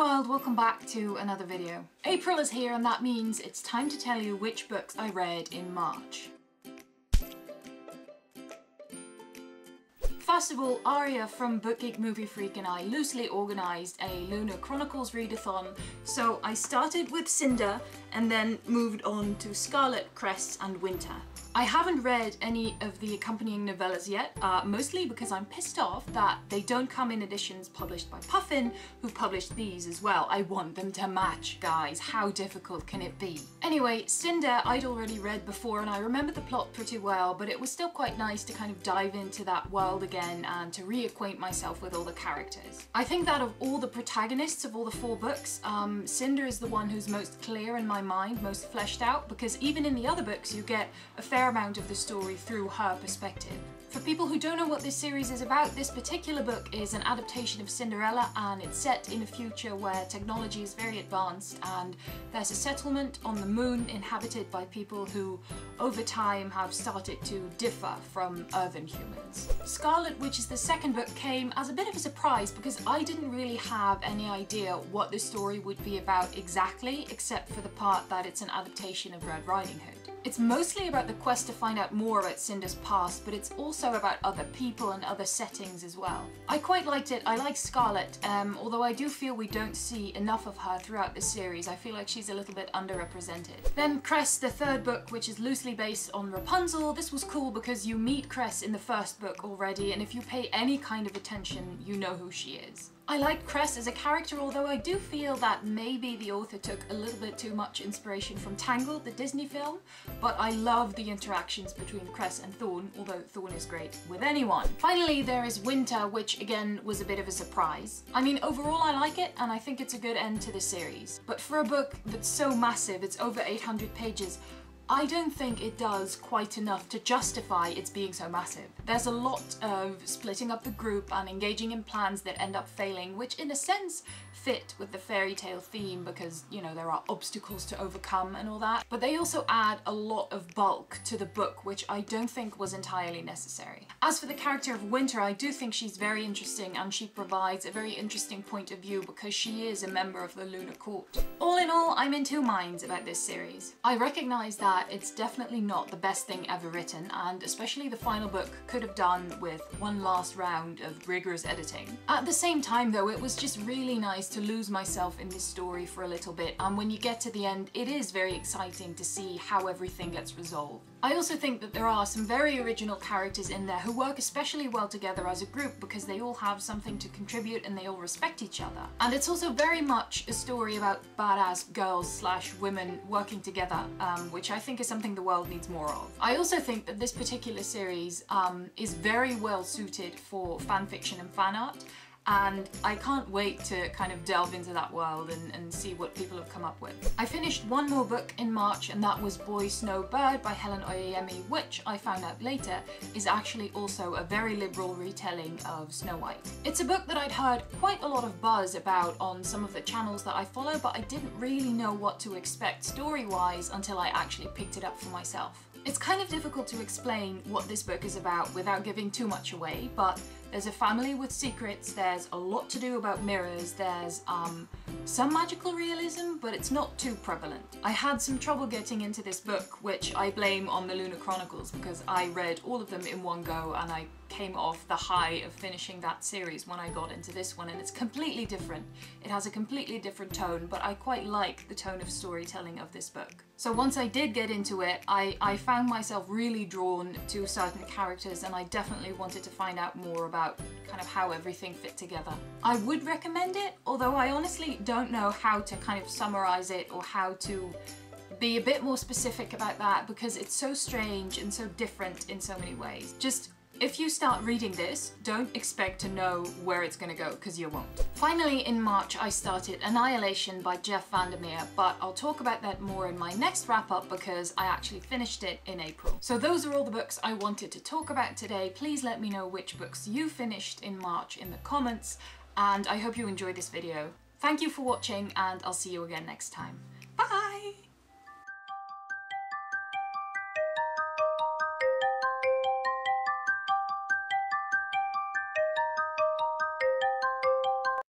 world, welcome back to another video. April is here and that means it's time to tell you which books I read in March. First of all, Aria from Book Geek Movie Freak and I loosely organised a Lunar Chronicles readathon, so I started with Cinder and then moved on to Scarlet, Cress and Winter. I haven't read any of the accompanying novellas yet, mostly because I'm pissed off that they don't come in editions published by Puffin, who published these as well. I want them to match, guys. How difficult can it be? Anyway, Cinder I'd already read before and I remember the plot pretty well, but it was still quite nice to kind of dive into that world again and to reacquaint myself with all the characters. I think that of all the protagonists of all the 4 books, Cinder is the one who's most clear in my mind, most fleshed out, because even in the other books you get a fair amount of the story through her perspective. For people who don't know what this series is about, this particular book is an adaptation of Cinderella and it's set in a future where technology is very advanced and there's a settlement on the moon inhabited by people who over time have started to differ from earthen humans. Scarlet, which is the second book, came as a bit of a surprise because I didn't really have any idea what the story would be about exactly, except for the part that it's an adaptation of Red Riding Hood. It's mostly about the quest to find out more about Cinder's past, but it's also about other people and other settings as well. I quite liked it. I like Scarlet, although I do feel we don't see enough of her throughout the series. I feel like she's a little bit underrepresented. Then Cress, the third book, which is loosely based on Rapunzel. This was cool because you meet Cress in the first book already, and if you pay any kind of attention, you know who she is. I liked Cress as a character, although I do feel that maybe the author took a little bit too much inspiration from Tangled, the Disney film, but I love the interactions between Cress and Thorn, although Thorn is great with anyone. Finally, there is Winter, which again was a bit of a surprise. I mean, overall I like it, and I think it's a good end to the series. But for a book that's so massive, it's over 800 pages, I don't think it does quite enough to justify its being so massive. There's a lot of splitting up the group and engaging in plans that end up failing, which in a sense fit with the fairy tale theme because, you know, there are obstacles to overcome and all that. But they also add a lot of bulk to the book, which I don't think was entirely necessary. As for the character of Winter, I do think she's very interesting and she provides a very interesting point of view because she is a member of the Lunar Court. All in all, I'm in 2 minds about this series. I recognise that it's definitely not the best thing ever written, and especially the final book could have done with one last round of rigorous editing. At the same time though, it was just really nice to lose myself in this story for a little bit, and when you get to the end, it is very exciting to see how everything gets resolved. I also think that there are some very original characters in there who work especially well together as a group because they all have something to contribute and they all respect each other. And it's also very much a story about badass girls / women working together, which I think is something the world needs more of. I also think that this particular series is very well suited for fanfiction and fan art, and I can't wait to kind of delve into that world and see what people have come up with. I finished one more book in March, and that was Boy Snow Bird by Helen Oyeyemi, which I found out later is actually also a very liberal retelling of Snow White. It's a book that I'd heard quite a lot of buzz about on some of the channels that I follow, but I didn't really know what to expect story-wise until I actually picked it up for myself. It's kind of difficult to explain what this book is about without giving too much away, but there's a family with secrets, there's a lot to do about mirrors, there's some magical realism, but it's not too prevalent. I had some trouble getting into this book, which I blame on the Lunar Chronicles because I read all of them in one go and I came off the high of finishing that series when I got into this one, and it's completely different. It has a completely different tone, but I quite like the tone of storytelling of this book. So once I did get into it, I found myself really drawn to certain characters, and I definitely wanted to find out more about kind of how everything fit together. I would recommend it, although I honestly don't know how to kind of summarize it or how to be a bit more specific about that because it's so strange and so different in so many ways. Just if you start reading this, don't expect to know where it's gonna go, because you won't. Finally, in March, I started Annihilation by Jeff Vandermeer, but I'll talk about that more in my next wrap-up because I actually finished it in April. So those are all the books I wanted to talk about today. Please let me know which books you finished in March in the comments, and I hope you enjoyed this video. Thank you for watching, and I'll see you again next time.